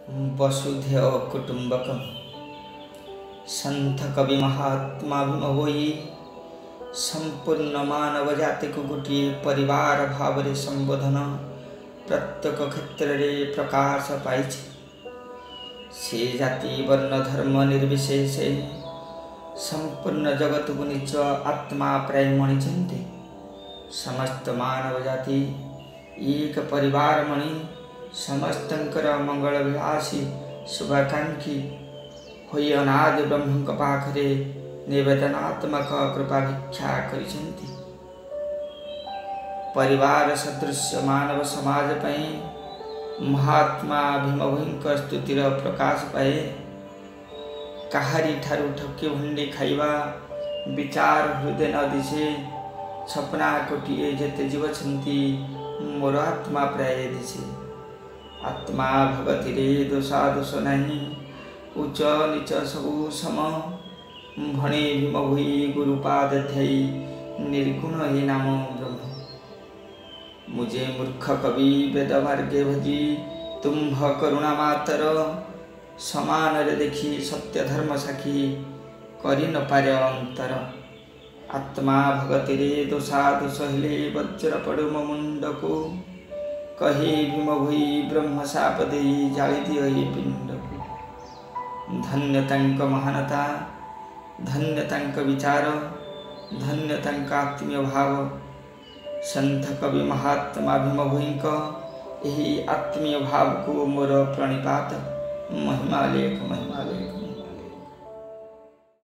वसुधैव कुटुंबकम् संत कवि महात्मा भीम होई संपूर्ण मानव जाति को गोटे परिवार भाव रे संबोधन प्रत्येक क्षेत्र रे प्रकाश पाई से जाति वर्ण धर्म निर्विशेषे संपूर्ण जगत को निज आत्मा प्राय मणिचंती समस्त मानव जाति एक परिवार मणि समस्तंकर मंगल विलासी शुभाकांक्षी होई अनादि ब्रह्म पाखरे निवेदनात्मक कृपा भिक्षा करिसेंती। परिवार सदृश्य मानव समाज पई महात्मा भीम भोईंक स्तुतिर प्रकाश पाए। काहारी ठारू ठकी भंडी खाइबा विचार हृदय न दिशे छपना कोटिए जेते जीव छंती मोर आत्मा प्राय दिशे। आत्मा भगति रे दोषा दोष नहीं उच्च नीच सबु सम भणे भीम भोई गुरुपाद ध्यायी निर्गुण हे नाम ब्रह्म। मुझे मूर्ख कवि वेद मार्गे भजी तुम्भ करुणा मातर समान रे देखी सत्य धर्म साखी करि न पारे अंतर। आत्मा भगति रे दोषा दोष हेले वज्र पड़ु मो मुंड को कहे भीम भोई ब्रह्म शाप दे जाली दियो ये पिंड को। धन्य तांक महानता धन्य तांक विचार धन्य तांक आत्मीय भाव। संत कवि महात्मा भीम भोईंक एही आत्मीय भाव को मोर प्रणिपात। महिमा लेख महिमा लेख।